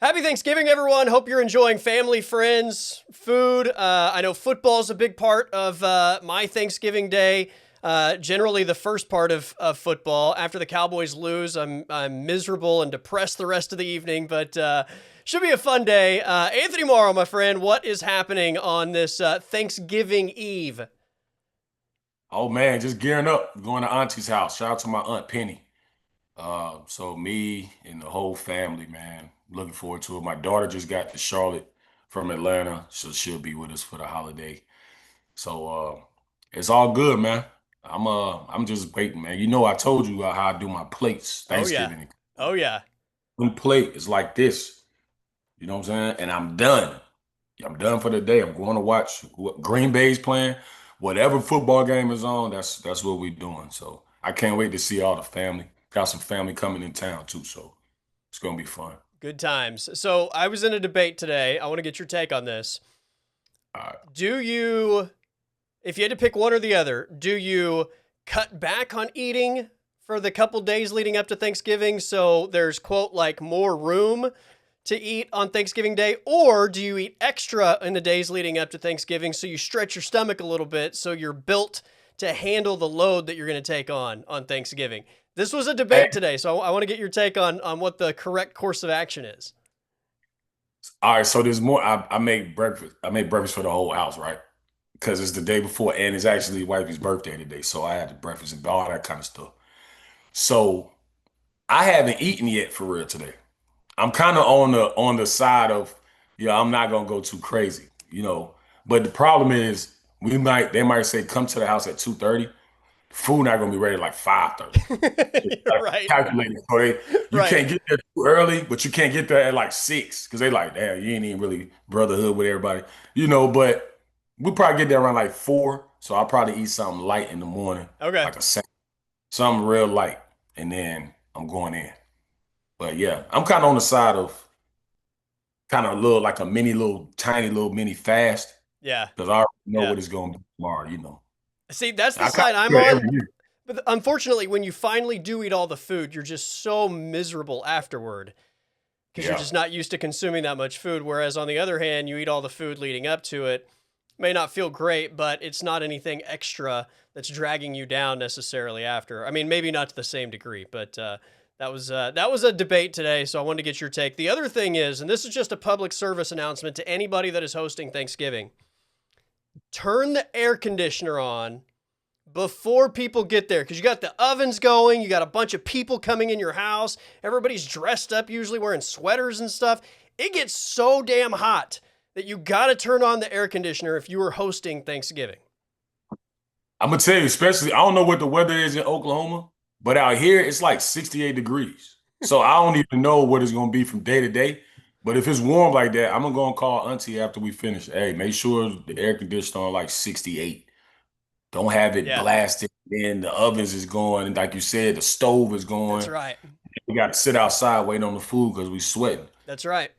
Happy Thanksgiving, everyone. Hope you're enjoying family, friends, food. I know football is a big part of my Thanksgiving day. Generally, the first part of football. After the Cowboys lose, I'm miserable and depressed the rest of the evening, but should be a fun day. Anthony Morrow, my friend, what is happening on this Thanksgiving Eve? Oh man, just gearing up, going to Auntie's house. Shout out to my Aunt Penny. So me and the whole family, man, looking forward to it. My daughter just got to Charlotte from Atlanta, so she'll be with us for the holiday. So it's all good, man. I'm just waiting, man. You know, I told you how I do my plates Oh yeah, Thanksgiving. oh yeah. One plate is like this. You know what I'm saying? And I'm done. I'm done for the day. I'm going to watch what Green Bay's playing. Whatever football game is on, that's what we're doing. So I can't wait to see all the family. Got some family coming in town too, so it's gonna be fun. Good times. So I was in a debate today. I want to get your take on this. All right. Do you If you had to pick one or the other, do you cut back on eating for the couple days leading up to Thanksgiving so there's, quote, like more room to eat on Thanksgiving Day? Or do you eat extra in the days leading up to Thanksgiving so you stretch your stomach a little bit so you're built to handle the load that you're going to take on Thanksgiving? This was a Hey, debate today, so I want to get your take on what the correct course of action is. all right, so there's more. I make breakfast. I make breakfast for the whole house, right? Because it's the day before, and it's actually wifey's birthday today, so I had the breakfast and all that kind of stuff. So I haven't eaten yet for real today. I'm kind of on the side of, yeah, I'm not gonna go too crazy, you know. But the problem is, they might say come to the house at 2:30. Food not gonna be ready like 5:30. Right, Calculated, so you right. can't get there too early, but you can't get there at like 6 because they like, damn, you ain't even really brotherhood with everybody, you know. But we probably get there around like 4, so I'll probably eat something light in the morning, Okay. like something real light, and then I'm going in. But yeah, I'm kind of on the side of kind of a little like a little tiny little mini fast Yeah, because I already know yeah. what it's going to be tomorrow. You know, See, that's the I kind side of I'm do it on. every year. But unfortunately, when you finally do eat all the food, you're just so miserable afterward because you're Yeah, just not used to consuming that much food. Whereas on the other hand, you eat all the food leading up to it. May not feel great, but it's not anything extra that's dragging you down necessarily after. I mean, maybe not to the same degree, but that was a debate today. So I wanted to get your take. The other thing is, and this is just a public service announcement to anybody that is hosting Thanksgiving: turn the air conditioner on before people get there, because you got the ovens going, you got a bunch of people coming in your house, everybody's dressed up, usually wearing sweaters and stuff. It gets so damn hot that you got to turn on the air conditioner if you are hosting Thanksgiving. I'm gonna tell you, especially I don't know what the weather is in Oklahoma, but out here it's like 68 degrees. So I don't even know what it's gonna be from day to day. But if it's warm like that, I'm gonna go and call Auntie after we finish. Hey, make sure the air conditioner on like 68. Don't have it Yeah, blasted. Then the ovens is going, and like you said, the stove is that's going. right. We got to sit outside waiting on the food because we sweating. That's right.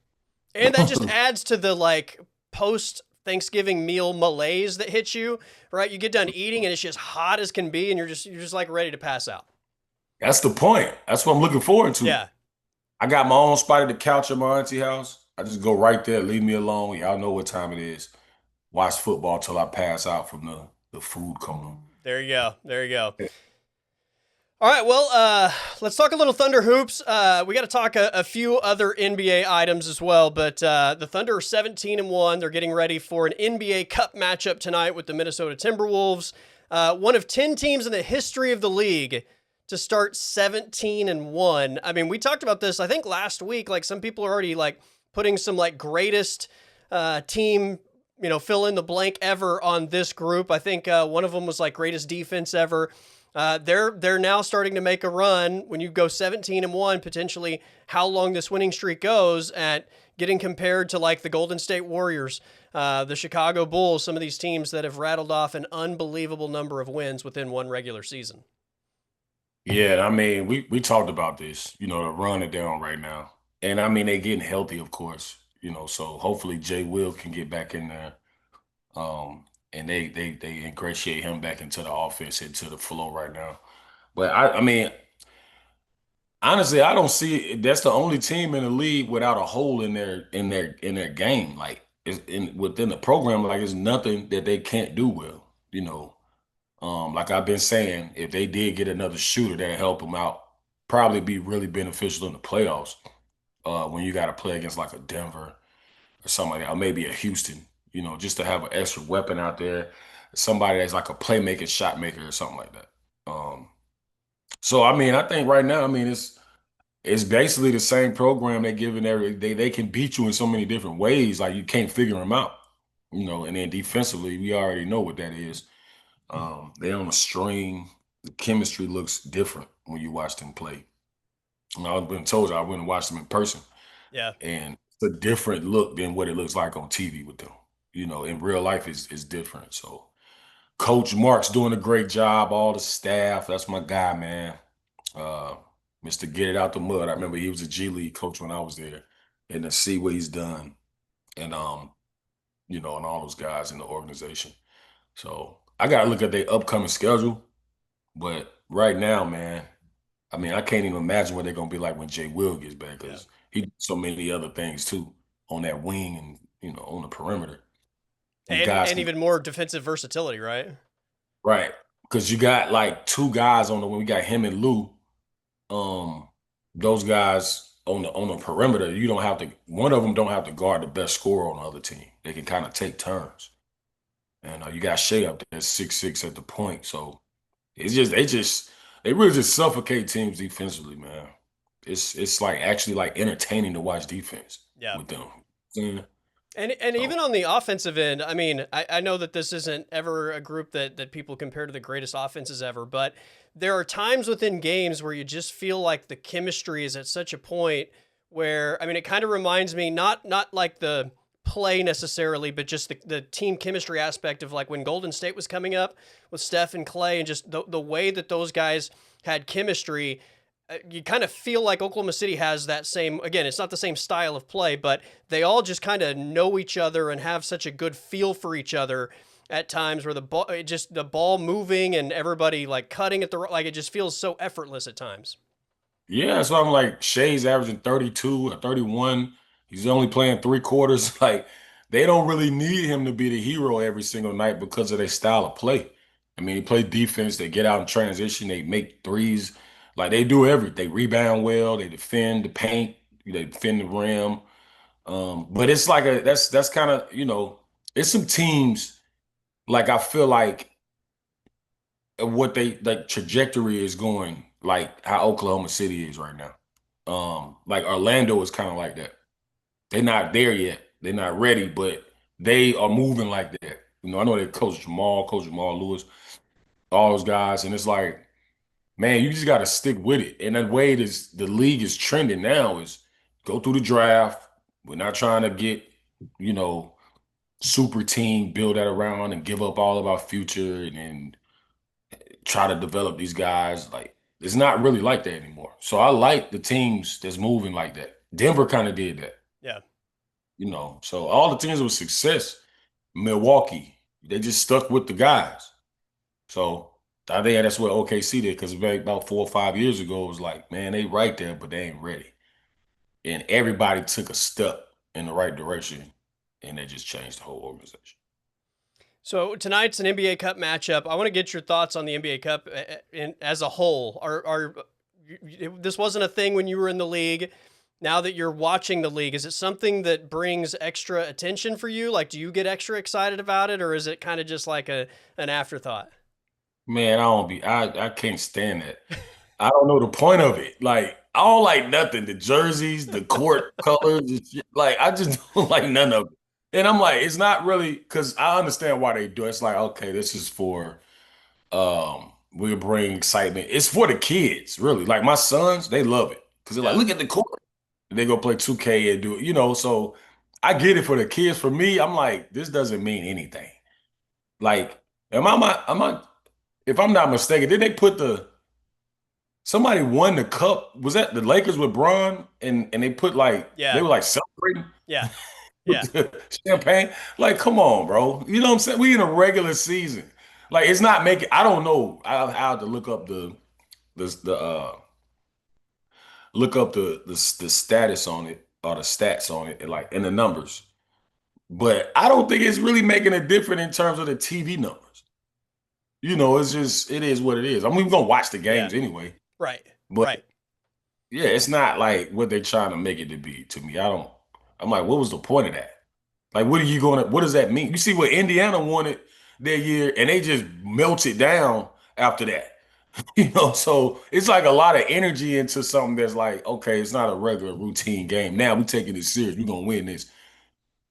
And that just adds to the like post Thanksgiving meal malaise that hits you, right? You get done eating and it's just hot as can be and you're just like ready to pass out. That's the point. That's what I'm looking forward to. Yeah. I got my own spot at the couch at my auntie house. I just go right there, leave me alone. Y'all know what time it is. Watch football till I pass out from the food coma. There you go. There you go. All right, well, let's talk a little Thunder hoops. We got to talk a few other NBA items as well, but the Thunder are 17-1. They're getting ready for an NBA Cup matchup tonight with the Minnesota Timberwolves. One of 10 teams in the history of the league to start 17-1. I mean, we talked about this, I think, last week. Like, some people are already like putting some like greatest team, fill in the blank ever on this group. I think one of them was like greatest defense ever. They're now starting to make a run when you go 17-1, potentially how long this winning streak goes at getting compared to like the Golden State Warriors, the Chicago Bulls, some of these teams that have rattled off an unbelievable number of wins within one regular season. Yeah, I mean, we talked about this, the run it down right now. And I mean, they getting healthy, of course, so hopefully Jay Will can get back in there. And they ingratiate him back into the offense, into the flow right now. But I mean, honestly, I don't see it. That's the only team in the league without a hole in their game. Like within the program, like it's nothing that they can't do well. Like I've been saying, if they did get another shooter that help them out, probably be really beneficial in the playoffs. When you got to play against like a Denver or something like that, or maybe a Houston, just to have an extra weapon out there, somebody that's like a playmaker, shot maker, or something like that. So I mean, I think right now, I mean, it's basically the same program they giving they can beat you in so many different ways. Like you can't figure them out, and then defensively, we already know what that is. They on a string. The chemistry looks different when you watch them play. I've been told I went and watched them in person, Yeah. and it's a different look than what it looks like on TV with them. In real life is different. So Coach Mark's doing a great job. All the staff, that's my guy, man. Uh, Mr. Get It Out the Mud. I remember he was a G League coach when I was there, and to see what he's done, and and all those guys in the organization. So I gotta look at their upcoming schedule. But right now, man, I mean, I can't even imagine what they're gonna be like when Jay Will gets back Yeah. because he did so many other things too on that wing and on the perimeter. These guys And can even more defensive versatility, right? right because you got like two guys on the when we got him and Lou. Um, those guys on the perimeter, you don't have to. One of them don't have to guard the best scorer on the other team. They can kind of take turns, and you got Shea up there 6'6" at the point. So they really just suffocate teams defensively, man. It's like actually like entertaining to watch defense Yeah. with them. Yeah. And So even on the offensive end, I mean, I know that this isn't ever a group that people compare to the greatest offenses ever, but there are times within games where you just feel like the chemistry is at such a point where, I mean, it kind of reminds me not like the play necessarily, but just the team chemistry aspect of like when Golden State was coming up with Steph and Clay and just the way that those guys had chemistry. You kind of feel like Oklahoma City has that same, again, it's not the same style of play, but they all just kind of know each other and have such a good feel for each other at times where the ball moving and everybody like cutting at like it just feels so effortless at times. yeah, so I'm like Shea's averaging 32 or 31. He's only playing three quarters. Like they don't really need him to be the hero every single night because of their style of play. I mean, he play defense, they get out in transition, they make threes. Like they do everything. They rebound well, they defend the paint, they defend the rim. But it's like that's kind of, it's some teams like I feel like what they like trajectory is going, like how Oklahoma City is right now. Like Orlando is kind of like that. They're not there yet. They're not ready, but they are moving like that. I know they Coach Jamal Lewis, all those guys, and it's like, man, you just got to stick with it. And the way the league is trending now is go through the draft. We're not trying to get, you know, super team, build that around and give up all of our future and try to develop these guys. Like it's not really like that anymore. So I like the teams that's moving like that. Denver kind of did that, Yeah. So all the teams with success, Milwaukee, they just stuck with the guys. So I think that's what OKC did because about 4 or 5 years ago, it was like, man, they right there, but they ain't ready. And everybody took a step in the right direction, and they just changed the whole organization. So tonight's an NBA Cup matchup. I want to get your thoughts on the NBA Cup as a whole. This wasn't a thing when you were in the league. Now that you're watching the league, is it something that brings extra attention for you? Like, do you get extra excited about it, or is it kind of just like an afterthought? Man, I can't stand that. I don't know the point of it. Like, I don't like nothing. The jerseys, the court colors, and shit. Like, I just don't like none of it. And I'm like, it's not really because I understand why they do it. It's like, okay, this is for we'll bring excitement. It's for the kids, really. Like my sons, they love it. Because they're like, Yeah. look at the court. They go play 2K and do it, so I get it for the kids. For me, I'm like, this doesn't mean anything. Like, if I'm not mistaken, did they put somebody won the cup? Was that the Lakers with Bron? And they put like they Yeah. were like celebrating Yeah. with Yeah. the champagne. Like, come on, bro. You know what I'm saying? We in a regular season. Like, it's not making. I don't know. I have to look up the look up the status on it or the stats on it, and like in the numbers. But I don't think it's really making a difference in terms of the TV numbers. It's just it is what it is. I mean, we're gonna watch the Yeah. games anyway, Right. but Right. yeah, it's not like what they're trying to make it to be to me. I don't. I'm like, what was the point of that? Like, what does that mean? You see what Indiana wanted that year, and they just melted down after that. So it's like a lot of energy into something that's like, okay, it's not a regular routine game. Now we taking this serious. We're gonna win this.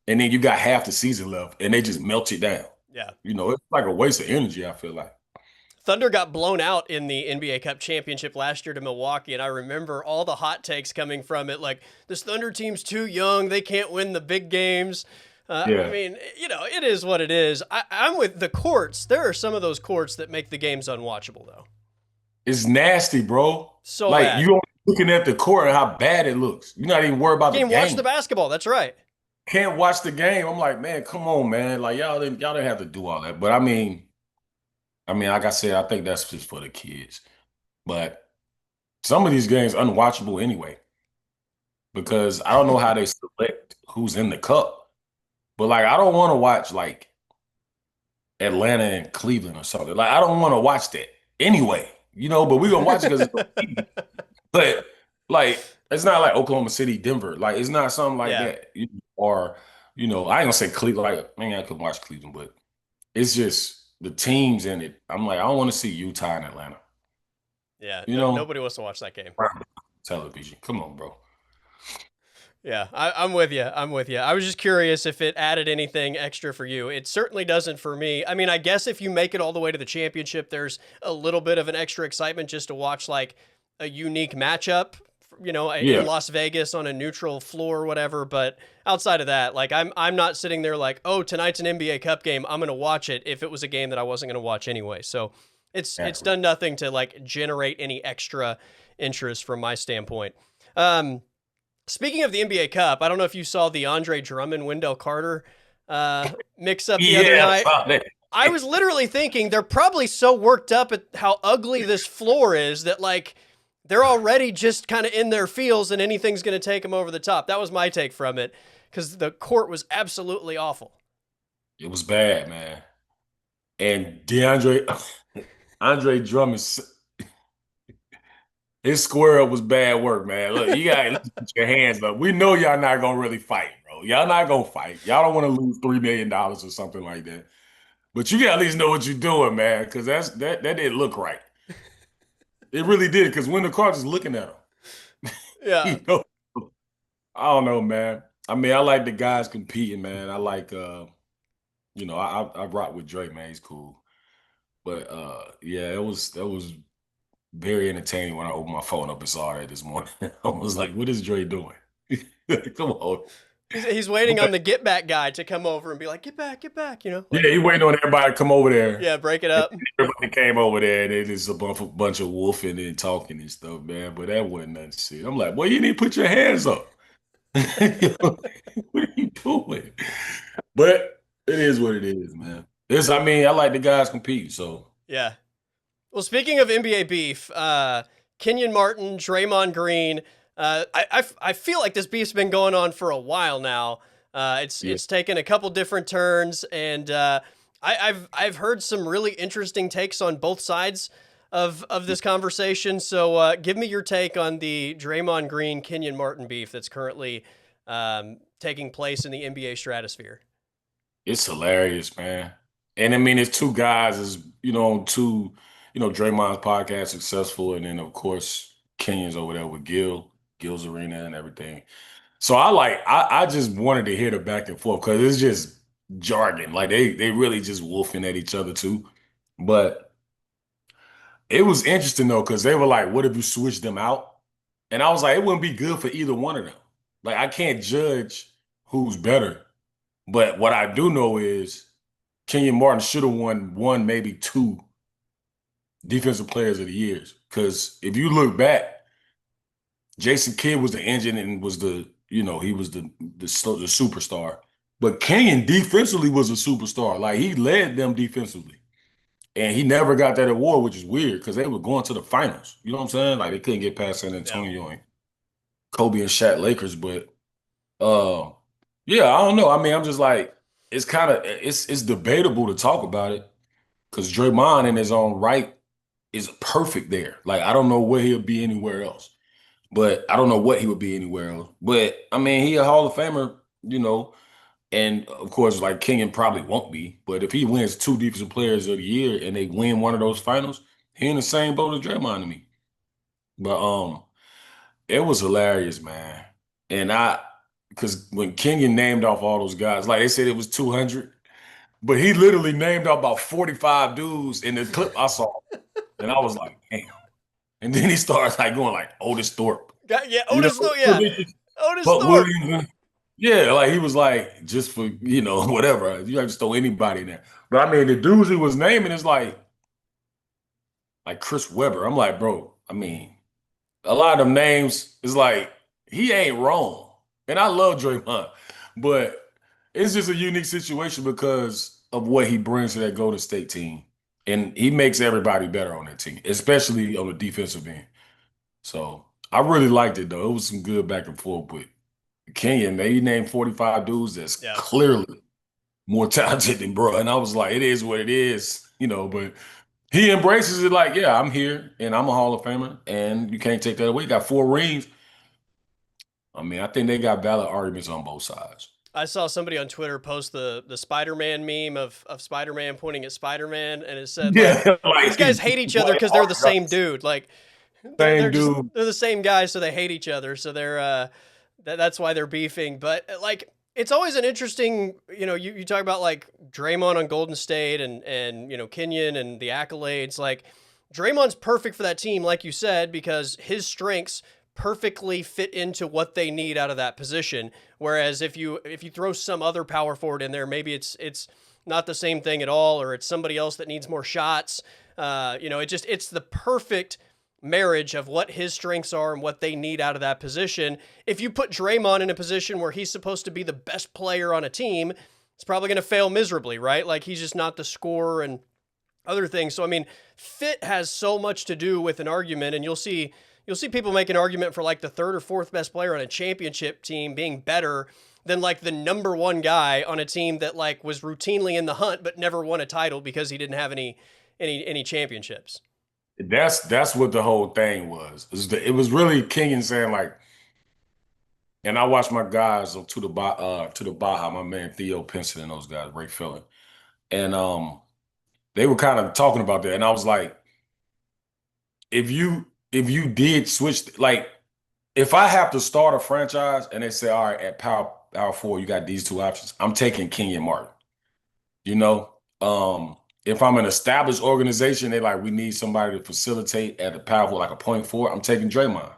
And then you got half the season left, and they just melt it down. Yeah. It's like a waste of energy, I feel like. Thunder got blown out in the NBA Cup championship last year to Milwaukee, and I remember all the hot takes coming from it, like this Thunder team's too young, they can't win the big games. I Yeah. mean, it is what it is. I'm with the courts. There are some of those courts that make the games unwatchable, though. It's nasty, bro. So Like bad. you only looking at the court and how bad it looks. You're not even worried about You the can watch game. the basketball. That's right. Can't watch the game. I'm like, man, come on, man. Like y'all didn't have to do all that. But I mean, like I said, I think that's just for the kids. But some of these games unwatchable anyway, because I don't know how they select who's in the cup. But like I don't want to watch like Atlanta and Cleveland or something. Like I don't want to watch that anyway. But we're gonna watch it because it's on TV. But like it's not like Oklahoma City, Denver. Like it's not something like Yeah. that. Or I ain't gonna say Cleveland. Like maybe I could watch Cleveland, but it's just the teams in it. I'm like, I don't want to see Utah and Atlanta. Yeah. You No, know, nobody wants to watch that game. television. Come on, bro. Yeah, I'm with you. I'm with you. I was just curious if it added anything extra for you. It certainly doesn't for me. I mean, I guess if you make it all the way to the championship, there's a little bit of an extra excitement just to watch like a unique matchup, in Yeah, Las Vegas on a neutral floor or whatever. But outside of that, like I'm not sitting there like, oh, tonight's an NBA Cup game. I'm gonna watch it if it was a game that I wasn't gonna watch anyway. So it's exactly. done nothing to like generate any extra interest from my standpoint. Um, Speaking of the NBA Cup, I don't know if you saw the Andre Drummond Wendell Carter mix up the other Yeah, I night. saw that. I was literally thinking they're probably so worked up at how ugly this floor is that like they're already just kind of in their feels and anything's going to take them over the top. That was my take from it because the court was absolutely awful. It was bad, man. And Andre Drummond, his square up was bad work, man. Look, you gotta put your hands up. We know y'all not gonna really fight, bro. Y'all not gonna fight. Y'all don't want to lose $3 million or something like that. But you gotta at least know what you're doing, man, because that didn't look right. It really did, because when the coach is looking at him, Yeah. you know, I don't know, man. I mean, I like the guys competing, man. I like I rock with Drake, man. He's cool. But yeah, that was very entertaining when I opened my phone up and saw that this morning. I was like, what is Dre doing? Come on. He's waiting on But the get back guy to come over and be like, get back, yeah, like, he waiting on everybody to come over there. yeah, break it And up. everybody came over there and they just a bunch of wolfing and talking and stuff, man. But that wasn't nothing serious. I'm like, boy, you need to put your hands up. What are you doing? But it is what it is, man. I mean, I like the guys compete, so Yeah. Well, speaking of NBA beef, Kenyon Martin, Draymond Green, I feel like this beef's been going on for a while now. yeah. It's taken a couple different turns, and I've heard some really interesting takes on both sides of this conversation. So give me your take on the Draymond Green Kenyon Martin beef that's currently taking place in the NBA stratosphere. It's hilarious, man. And I mean, it's two guys, Draymond's podcast successful, and then of course Kenyon's over there with Gil's Arena and everything. So I just wanted to hear the back and forth because it's just jargon. Like they really just wolfing at each other too. But it was interesting though, because they were like, what if you switch them out? And I was like, it wouldn't be good for either one of them. Like I can't judge who's better. But what I do know is Kenyon Martin should have won one, maybe two defensive players of the years. Because if you look back, Jason Kidd was the engine and was he was the superstar. But Kenyon defensively was a superstar. Like he led them defensively. And he never got that award, which is weird because they were going to the finals. You know what I'm saying? Like they couldn't get past San Yeah. Antonio. Kobe and Shaq Lakers, but uh, yeah, I don't know. I mean, I'm just like it's debatable to talk about it because Draymond in his own right is perfect there. Like I don't know where he'll be anywhere else, but I don't know what he would be anywhere else. But I mean, he a Hall of Famer, and of course, like Kenyon probably won't be. But if he wins two Defensive Players of the Year and they win one of those finals, he in the same boat as Draymond to me. But it was hilarious, man. And because when Kenyon named off all those guys, like they said it was 200, but he literally named off about 45 dudes in the clip I saw. And I was like, damn. And then he starts like going like Otis Thorpe, Yeah, you know, Otis Thorpe. Yeah, Otis Buck Thorpe. Williams. Yeah, like he was like, just for, whatever. You have to throw anybody in there. But I mean, the dudes he was naming is like Chris Webber. I'm like, bro, I mean, a lot of them names is like he ain't wrong. And I love Draymond, but it's just a unique situation because of what he brings to that Golden State team. And he makes everybody better on that team, especially on the defensive end. So I really liked it though. It was some good back and forth. But Kenyon, man, he named 45 dudes that's Yeah. clearly more talented than bro. And I was like, it is what it is, but he embraces it like, yeah, I'm here and I'm a Hall of Famer and you can't take that away. He got 4 rings. I mean, I think they got valid arguments on both sides. I saw somebody on Twitter post the Spider-Man meme of Spider-Man pointing at Spider-Man, and it said like Yeah, these like guys hate each other because they're the same dude. Like they're same just dude. they're the same guys, so they hate each other. So they're that's why they're beefing. But like it's always an interesting, you talk about like Draymond on Golden State and Kenyon and the accolades. Like Draymond's perfect for that team, like you said, because his strengths perfectly fit into what they need out of that position. Whereas if you throw some other power forward in there, maybe it's not the same thing at all, or it's somebody else that needs more shots. It's the perfect marriage of what his strengths are and what they need out of that position. If you put Draymond in a position where he's supposed to be the best player on a team, it's probably going to fail miserably, right? Like he's just not the scorer and other things. So I mean, fit has so much to do with an argument, and you'll see people make an argument for like the third or fourth best player on a championship team being better than like the number one guy on a team that like was routinely in the hunt but never won a title because he didn't have any championships. That's what the whole thing was. It was really Kenyon saying like, and I watched my guys to the Baja, my man Theo Pinson and those guys, Ray Phillip. And they were kind of talking about that. And I was like, if you did switch, like if I have to start a franchise and they say, all right, at power four, you got these two options, I'm taking Kenyon Martin. You know? If I'm an established organization, they like, we need somebody to facilitate at the power four, like a point four, I'm taking Draymond,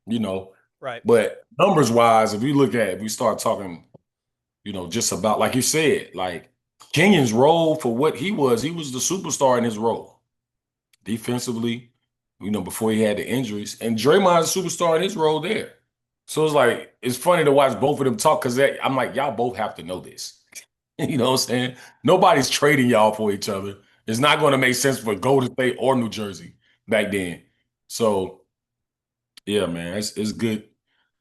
you know. Right. But numbers wise, if we start talking, just about like you said, like Kenyon's role for what he was the superstar in his role. Defensively, before he had the injuries. And Draymond's a superstar in his role there. So it's like, it's funny to watch both of them talk because I'm like, y'all both have to know this. You know what I'm saying? Nobody's trading y'all for each other. It's not going to make sense for Golden State or New Jersey back then. So, yeah, man, it's good.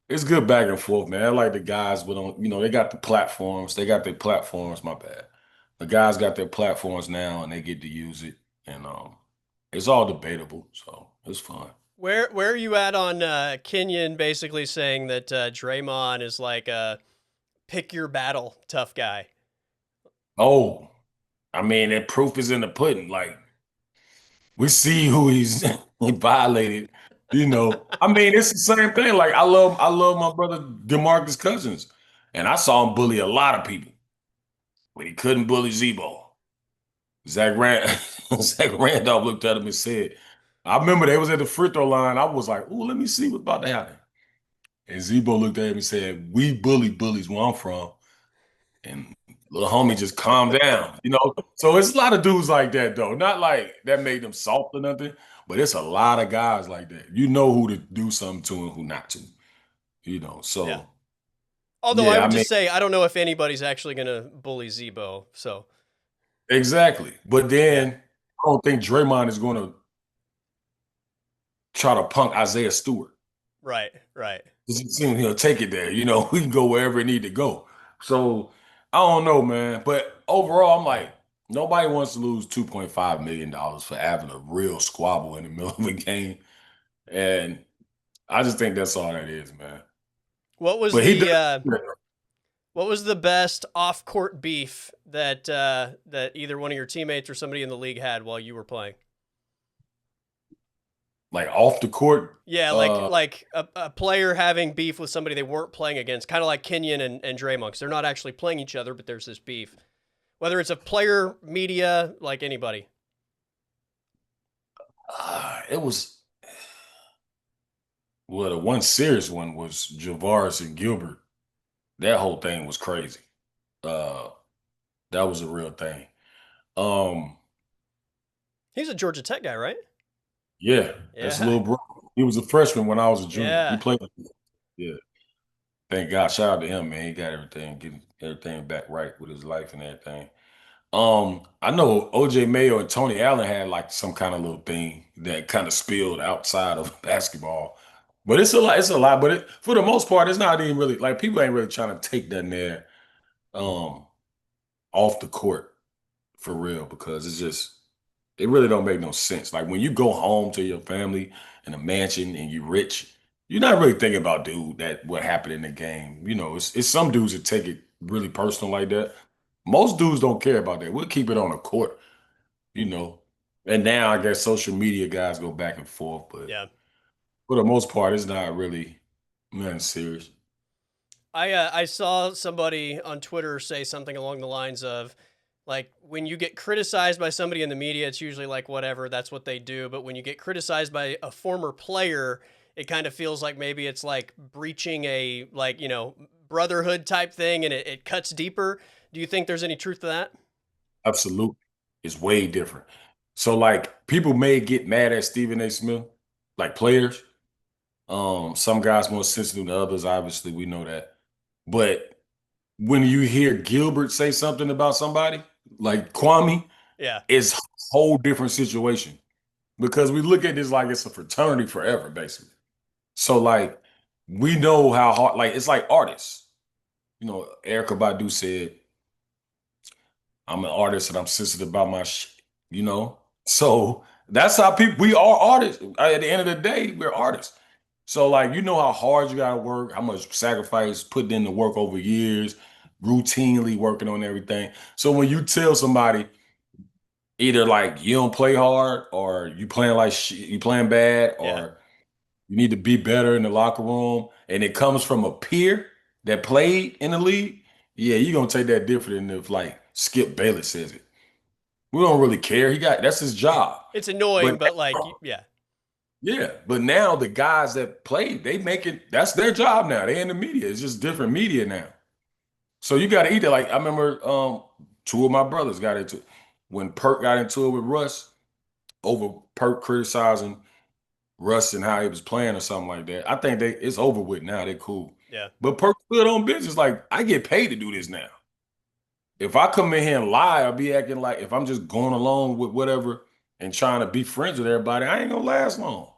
It's good back and forth, man. I like the guys, but they got the platforms. They got their platforms. My bad. The guys got their platforms now, and they get to use it, and it's all debatable. So it's fun. Where are you at on Kenyon basically saying that Draymond is like a pick your battle tough guy? Oh, I mean, that proof is in the pudding. Like we see who he's he violated. I mean, it's the same thing. Like I love my brother DeMarcus Cousins, and I saw him bully a lot of people, but he couldn't bully Zebo. Zach Rand Zach Randolph looked at him and said, I remember they was at the free throw line. I was like, "Ooh, let me see what's about to happen." And Zebo looked at him and said, "We bully bullies where I'm from." And little homie just calmed down. So it's a lot of dudes like that though. Not like that made them soft or nothing, but it's a lot of guys like that. You know who to do something to and who not to. Yeah. So Although I yeah, I would mean, just say I don't know if anybody's actually going to bully Zebo. So exactly. But yeah, then I don't think Draymond is gonna try to punk Isaiah Stewart. right, right. Doesn't seem he'll take it there. We can go wherever it need to go. So I don't know, man. But overall, I'm like, nobody wants to lose $2.5 million for having a real squabble in the middle of a game. And I just think that's all that is, man. What was But he the does. what was the best off-court beef that either one of your teammates or somebody in the league had while you were playing? Like off the court. Yeah, like a player having beef with somebody they weren't playing against, kind of like Kenyon and Draymond, 'cause they're not actually playing each other, but there's this beef. Whether it's a player, media, like anybody. It was well, the one serious one was Javaris and Gilbert. That whole thing was crazy. Uh, that was a real thing. Um, He's a Georgia Tech guy, right? yeah, that's a Yeah. little bro. He was a freshman when I was a junior. He Yeah. played. Yeah, thank God. Shout out to him, man. He got everything, getting everything back right with his life and everything. I know OJ Mayo and Tony Allen had like some kind of little thing that kind of spilled outside of basketball. But it's a lot, but for the most part, it's not even really like people ain't really trying to take that there um off the court for real because it really don't make no sense. Like when you go home to your family in a mansion and you're rich, you're not really thinking about dude that what happened in the game. It's some dudes that take it really personal like that. Most dudes don't care about that. We'll keep it on the court, you know. And now I guess social media guys go back and forth, but Yeah. for the most part, it's not really nothing serious. I saw somebody on Twitter say something along the lines of like when you get criticized by somebody in the media, it's usually like whatever, that's what they do. But when you get criticized by a former player, it kind of feels like maybe it's like breaching a like, brotherhood type thing and it cuts deeper. Do you think there's any truth to that? Absolutely. It's way different. So like people may get mad at Stephen A. Smith, like players. Some guys more sensitive than others, obviously, we know that. But when you hear Gilbert say something about somebody, like Kwame, Yeah. it's a whole different situation. Because we look at this like it's a fraternity forever, basically. So like we know how hard, like it's like artists. Erica Badu said, I'm an artist and I'm sensitive about my shit, you know? So that's how we are artists. At the end of the day, we're artists. So like you know how hard you gotta work, how much sacrifice put in the work over years, routinely working on everything. So when you tell somebody either like you don't play hard or you playing like shit, you playing bad, Yeah. or you need to be better in the locker room, and it comes from a peer that played in the league, yeah, you're gonna take that different than if like Skip Bayless says it. We don't really care. That's his job. It's annoying, But but like, yeah. yeah, but now the guys that played, they make it, that's their job now. They in the media. It's just different media now. So you gotta eat it. Like I remember two of my brothers got into when Perk got into it with Russ over Perk criticizing Russ and how he was playing or something like that. I think it's over with now. They cool. Yeah. But Perk stood on business. Like I get paid to do this now. If I come in here and lie, I'll be acting like if I'm just going along with whatever and trying to be friends with everybody, I ain't gonna last long.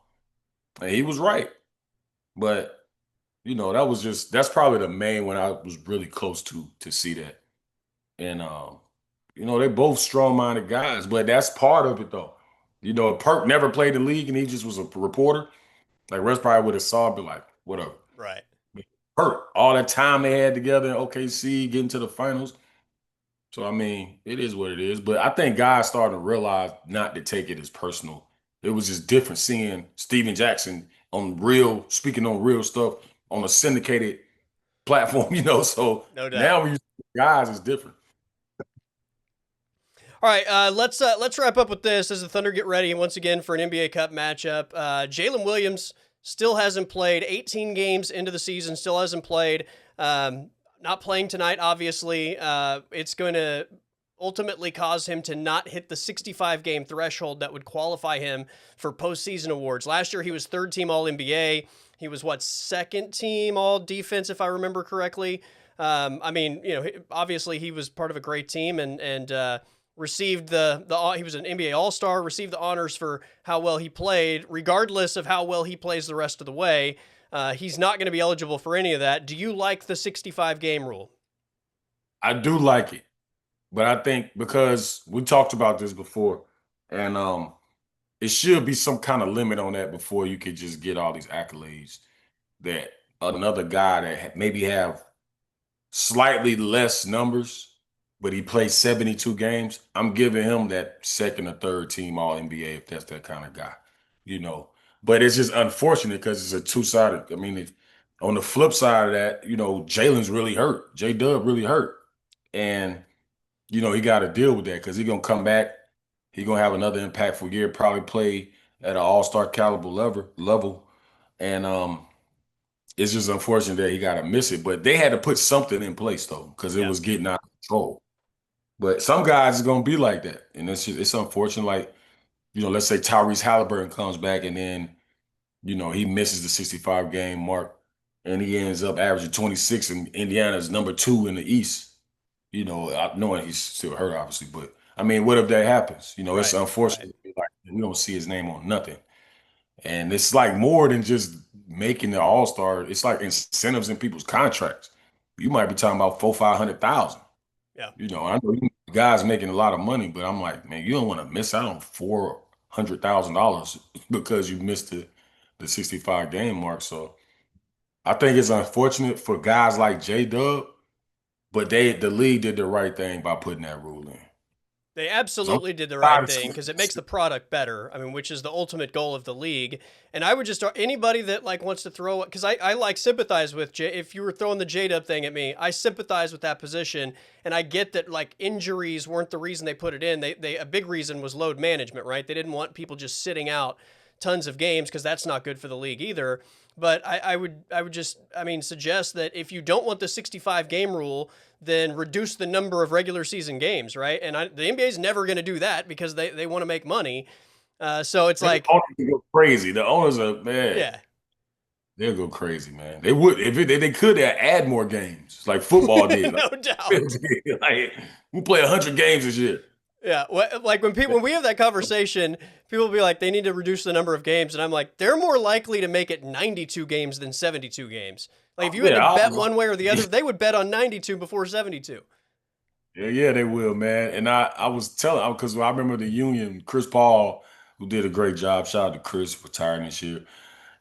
And he was right. But that's probably the main one I was really close to see that. And they both strong-minded guys, but that's part of it though. Perk never played the league and he just was a reporter. Like Russ probably would have saw it, be like, whatever. Right. Perk, all that time they had together in OKC, getting to the finals. So I mean, it is what it is. But I think guys starting to realize not to take it as personal. It was just different seeing Steven Jackson speaking on real stuff on a syndicated platform, So No doubt. now we guys is different. All right, let's wrap up with this as the Thunder get ready once again for an NBA Cup matchup. Jalen Williams still hasn't played 18 games into the season, still hasn't played. Not playing tonight, obviously. It's going to ultimately cause him to not hit the 65 game threshold that would qualify him for postseason awards. Last year, he was third team All NBA. He was second team All Defense, if I remember correctly. Obviously he was part of a great team and received he was an NBA All-Star, received the honors for how well he played, regardless of how well he plays the rest of the way. He's not going to be eligible for any of that. Do you like the 65 game rule? I do like it, but I think because we talked about this before, and it should be some kind of limit on that before you could just get all these accolades that another guy that maybe have slightly less numbers, but he plays 72 games. I'm giving him that second or third team All NBA if that's that kind of guy, you know. But it's just unfortunate because it's a two-sided. I mean, on the flip side of that, Jalen's really hurt. J Dub really hurt, and he got to deal with that because he's gonna come back. He's gonna have another impactful year. Probably play at an All-Star caliber level, and it's just unfortunate that he got to miss it. But they had to put something in place though, because it Yeah. was getting out of control. But some guys is gonna be like that, and it's unfortunate. Like let's say Tyrese Halliburton comes back and then he misses the 65 game mark, and he ends up averaging 26, and Indiana's number 2 in the East. Knowing he's still hurt, obviously, but I mean, what if that happens? It's Right. unfortunate. Like we don't see his name on nothing, and it's like more than just making the All Star. It's like incentives in people's contracts. You might be talking about 400,000, 500,000. Yeah. I know you guys making a lot of money, but I'm like, man, you don't want to miss out on $400,000 because you missed the 65 game mark. So I think it's unfortunate for guys like J Dub, but the league did the right thing by putting that rule in. They So absolutely did the right thing because it makes the product better. I mean, which is the ultimate goal of the league. And I would just anybody that like wants to throw it because I like sympathize with J. If you were throwing the J-Dub thing at me, I sympathize with that position, and I get that like injuries weren't the reason they put it in. They a big reason was load management, right? They didn't want people just sitting out tons of games because that's not good for the league either. But I would just suggest that if you don't want the 65 game rule, then reduce the number of regular season games, right? And the NBA is never going to do that because they want to make money. So it's like, the owners go crazy. The owners are, man, yeah, they'll go crazy, man. They would if they could add more games like football did. no doubt. Like we play 100 games this year. Yeah, like when we have that conversation, people will be like, they need to reduce the number of games, and I'm like, they're more likely to make it 92 games than 72 games. Like if you had to bet one way or the other, they would bet on 92 before 72. Yeah, they will, man. And I was telling because I remember the union, Chris Paul, who did a great job. Shout out to Chris, retiring this year.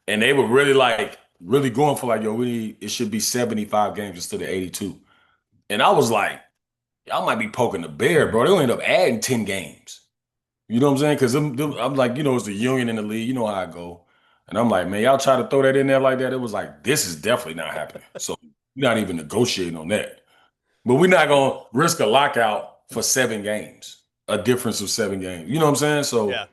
And they were really going for like, yo, it should be 75 games instead of 82. And I was like, y'all might be poking the bear, bro. They'll end up adding 10 games. You know what I'm saying? Because I'm like, it's the union in the league. You know how I go. And I'm like, man, y'all try to throw that in there like that. It was like, this is definitely not happening. So we're not even negotiating on that. But we're not going to risk a lockout for 7 games, a difference of 7 games. You know what I'm saying? So, Yeah.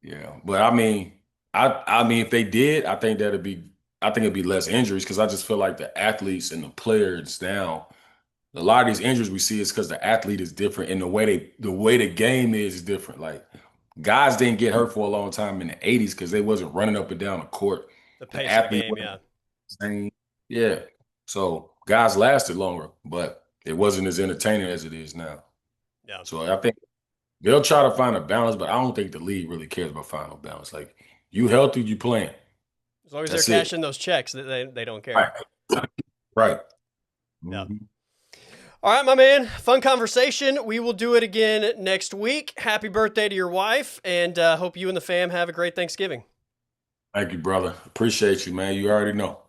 yeah. But I mean, if they did, I think it'd be less injuries because I just feel like the athletes and the players now, a lot of these injuries we see is because the athlete is different and the way the game is different. Like guys didn't get hurt for a long time in the 80s because they wasn't running up and down the court. The The pace of the athlete game, yeah. wasn't the same. Yeah. So guys lasted longer, but it wasn't as entertaining as it is now. Yeah. So I think they'll try to find a balance, but I don't think the league really cares about finding a balance. Like you healthy, you playing. As long as That's they're it. cashing those checks, they don't care. Right. Right. Yeah. Mhm. All right, my man. Fun conversation. We will do it again next week. Happy birthday to your wife, and hope you and the fam have a great Thanksgiving. Thank you, brother. Appreciate you, man. You already know.